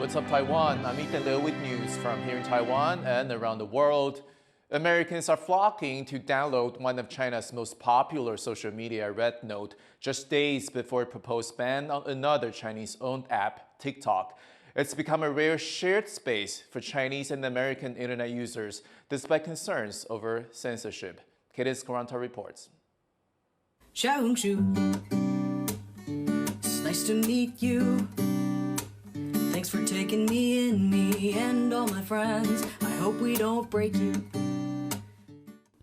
What's up, Taiwan? I'm Ethan Liu with news from here in Taiwan and around the world. Americans are flocking to download one of China's most popular social media, Red Note, just days before a proposed ban on another Chinese-owned app, TikTok. It's become a rare shared space for Chinese and American internet users, despite concerns over censorship. Kidis Quaranta reports. It's nice to meet you. Thanks for taking me in, me and all my friends. I hope we don't break you.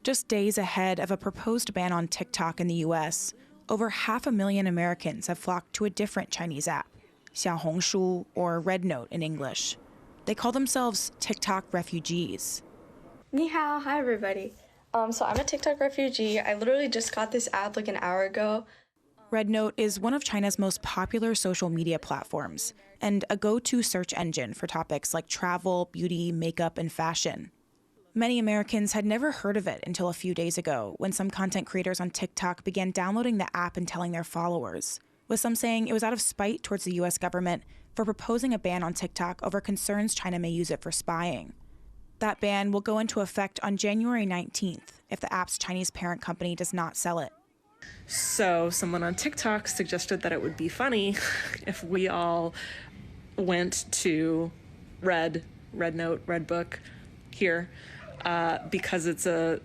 Just days ahead of a proposed ban on TikTok in the U.S., over 500,000 Americans have flocked to a different Chinese app, Xiaohongshu, or Red Note in English. They call themselves TikTok refugees. Ni hao, hi everybody. So I'm a TikTok refugee. I literally just got this app like an hour ago. Red Note is one of China's most popular social media platforms and a go-to search engine for topics like travel, beauty, makeup, and fashion. Many Americans had never heard of it until a few days ago when some content creators on TikTok began downloading the app and telling their followers, with some saying it was out of spite towards the U.S. government for proposing a ban on TikTok over concerns China may use it for spying. That ban will go into effect on January 19th if the app's Chinese parent company does not sell it. So someone on TikTok suggested that it would be funny if we all went to Red Note, Red Book here, because it's a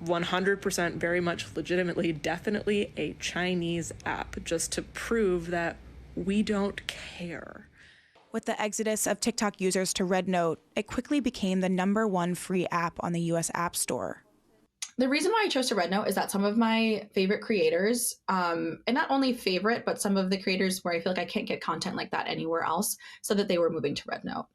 100% very much legitimately, definitely a Chinese app, just to prove that we don't care. With the exodus of TikTok users to Red Note, it quickly became the #1 free app on the U.S. App Store. The reason why I chose to Red Note is that some of my favorite creators, and not only favorite, but some of the creators where I feel like I can't get content like that anywhere else, so that they were moving to Red Note.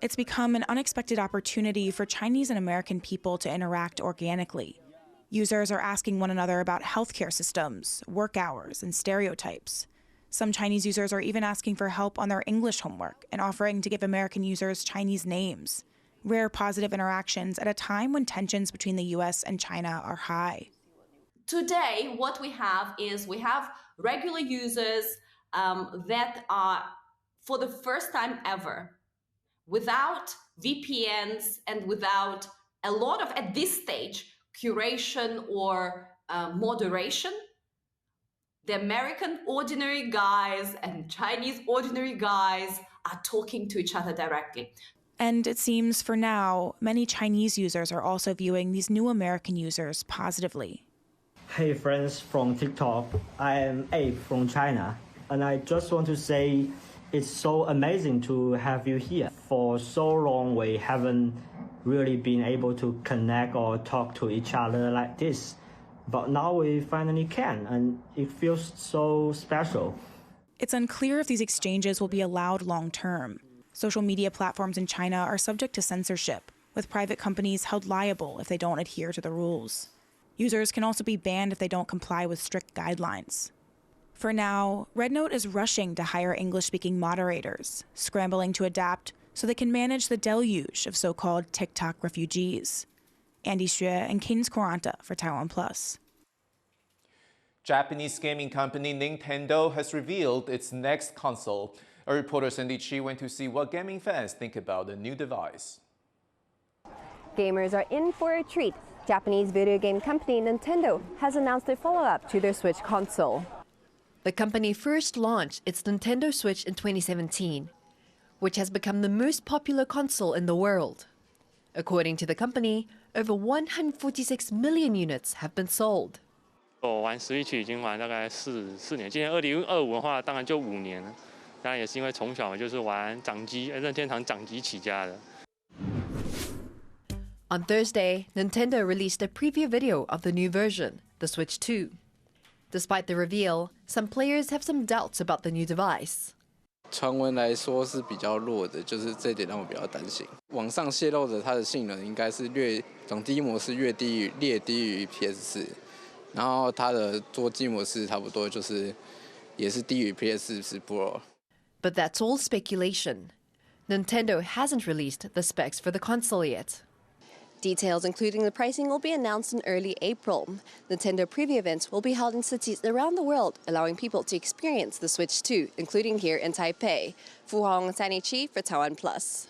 It's become an unexpected opportunity for Chinese and American people to interact organically. Users are asking one another about healthcare systems, work hours, and stereotypes. Some Chinese users are even asking for help on their English homework and offering to give American users Chinese names. Rare positive interactions at a time when tensions between the U.S. and China are high. Today, what we have is we have regular users that are, for the first time ever, without VPNs and without a lot of, at this stage, curation or moderation. The American ordinary guys and Chinese ordinary guys are talking to each other directly. And it seems for now, many Chinese users are also viewing these new American users positively. Hey friends from TikTok, I am Abe from China, and I just want to say it's so amazing to have you here. For so long we haven't really been able to connect or talk to each other like this, but now we finally can, and it feels so special. It's unclear if these exchanges will be allowed long-term. Social media platforms in China are subject to censorship, with private companies held liable if they don't adhere to the rules. Users can also be banned if they don't comply with strict guidelines. For now, Red Note is rushing to hire English-speaking moderators, scrambling to adapt so they can manage the deluge of so-called TikTok refugees. Andy Xue and Kidis Quaranta for TaiwanPlus. Japanese gaming company Nintendo has revealed its next console. Our reporter Cindy Chi went to see what gaming fans think about the new device. Gamers are in for a treat. Japanese video game company Nintendo has announced a follow-up to their Switch console. The company first launched its Nintendo Switch in 2017, which has become the most popular console in the world. According to the company, over 146 million units have been sold. 我玩 Switch 已经玩大概4年，今年2025的话，当然就5年了。当然也是因为从小就是玩掌机，任天堂掌机起家的。On Thursday, Nintendo released a preview video of the new version, the Switch 2. Despite the reveal, some players have some doubts about the new device. 传闻来说是比较弱的，就是这点让我比较担心。网上泄露的它的性能应该是总第一模式略低于 PS4， 然后它的多机模式差不多就是也是低于 PS4 Pro。 But that's all speculation. Nintendo hasn't released the specs for the console yet. Details, including the pricing, will be announced in early April. Nintendo preview events will be held in cities around the world, allowing people to experience the Switch 2, including here in Taipei. Fu Hong, Chiayi for TaiwanPlus.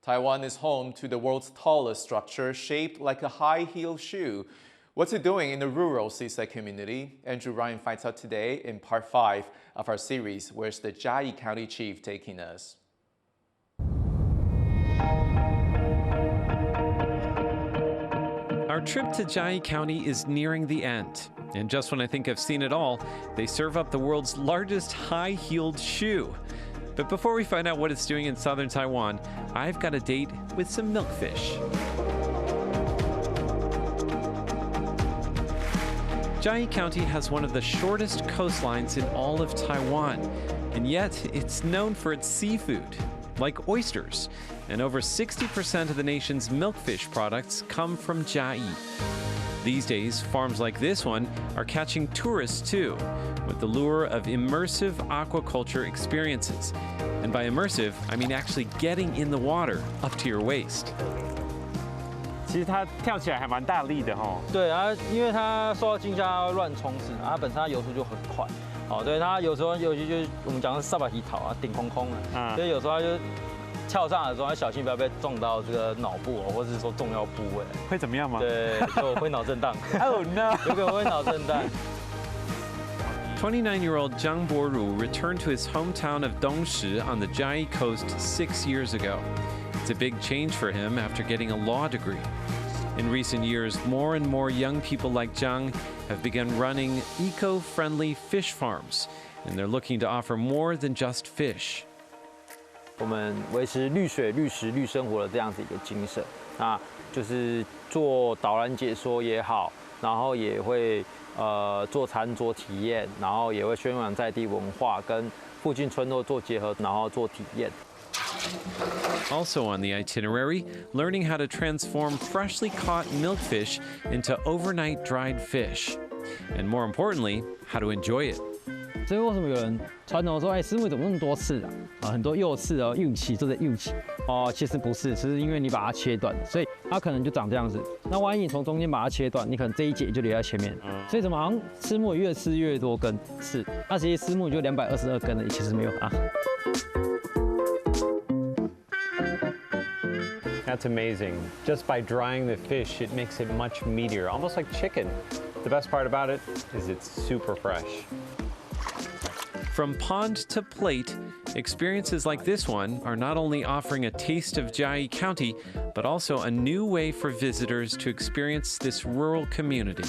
Taiwan is home to the world's tallest structure shaped like a high-heeled shoe. What's it doing in the rural seaside community? Andrew Ryan finds out today in part 5 of our series, Where's the Chiayi County Chief taking us? Our trip to Chiayi County is nearing the end. And just when I think I've seen it all, they serve up the world's largest high-heeled shoe. But before we find out what it's doing in southern Taiwan, I've got a date with some milkfish. Chiayi County has one of the shortest coastlines in all of Taiwan, and yet it's known for its seafood, like oysters, and over 60% of the nation's milkfish products come from Chiayi. These days, farms like this one are catching tourists too, with the lure of immersive aquaculture experiences. And by immersive, I mean actually getting in the water up to your waist. 其实它跳起来还蛮大力的哈。对啊，因为它受到惊吓它会乱冲刺，它本身它游速就很快。哦，对，它有时候尤其就是我们讲的萨巴提逃啊，顶空空啊，所以有时候它就跳上来的时候要小心不要被撞到这个脑部或者是说重要部位。会怎么样吗？对，就会脑震荡。Oh no！ 有可能会脑震荡。29-year-old Zhang Boru returned to his hometown of Dongshi on the Chiayi coast 6 years ago. It's a big change for him after getting a law degree. In recent years, more and more young people like Zhang have begun running eco-friendly fish farms, and they're looking to offer more than just fish. 我们维持绿水、绿食、绿生活的这样子一个精神，那就是做导览解说也好，然后也会做餐桌体验，然后也会宣扬在地文化，跟附近村落做结合，然后做体验。 Also on the itinerary, learning how to transform freshly caught milkfish into overnight dried fish. And more importantly, how to enjoy it. 所以为什么有人传统说，哎，师母怎么那么多刺啊？啊，很多幼刺哦，幼鳍，这是幼鳍。哦，其实不是，其实因为你把它切断，所以它可能就长这样子。那万一你从中间把它切断，你可能这一节就留在前面。所以怎么好像虱目越吃越多根刺，那其实虱目就222根了，其实没有啊。 That's amazing. Just by drying the fish, it makes it much meatier, almost like chicken. The best part about it is it's super fresh. From pond to plate, experiences like this one are not only offering a taste of Chiayi County, but also a new way for visitors to experience this rural community.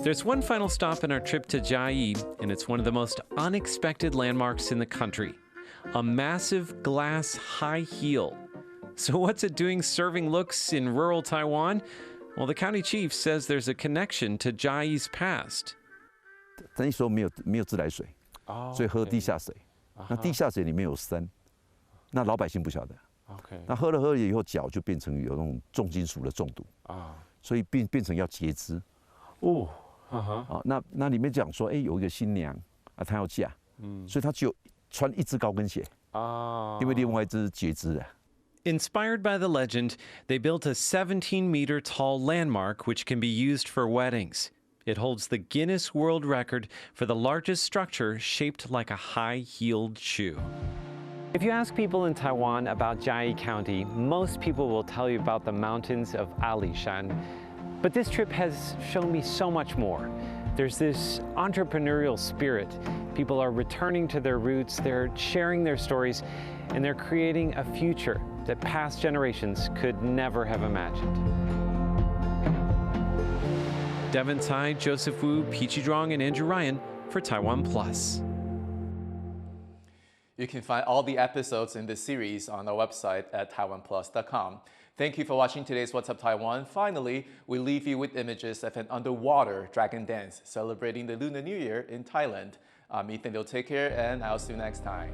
There's one final stop in our trip to Chiayi, and it's one of the most unexpected landmarks in the country. A massive glass high heel. So what's it doing serving looks in rural Taiwan? Well, the county chief says there's a connection to Chiayi's past. 那时候没有自来水，所以喝地下水。那地下水里面有砷，那老百姓不晓得。那喝了以后，脚就变成有那种重金属的中毒所以变成要截肢。那里面讲说，有一个新娘她要嫁，所以她只有穿一只高跟鞋因为另外一只截肢了。 Inspired by the legend, they built a 17-meter tall landmark which can be used for weddings. It holds the Guinness World Record for the largest structure shaped like a high-heeled shoe. If you ask people in Taiwan about Chiayi County, most people will tell you about the mountains of Alishan. But this trip has shown me so much more. There's this entrepreneurial spirit. People are returning to their roots, they're sharing their stories, and they're creating a future that past generations could never have imagined. Devin Tsai, Joseph Wu, Peachy Zhuang, and Andrew Ryan for TaiwanPlus. You can find all the episodes in this series on our website at TaiwanPlus.com. Thank you for watching today's What's Up Taiwan. Finally, we leave you with images of an underwater dragon dance celebrating the Lunar New Year in Thailand. I'm Ethan. Take care, and I'll see you next time.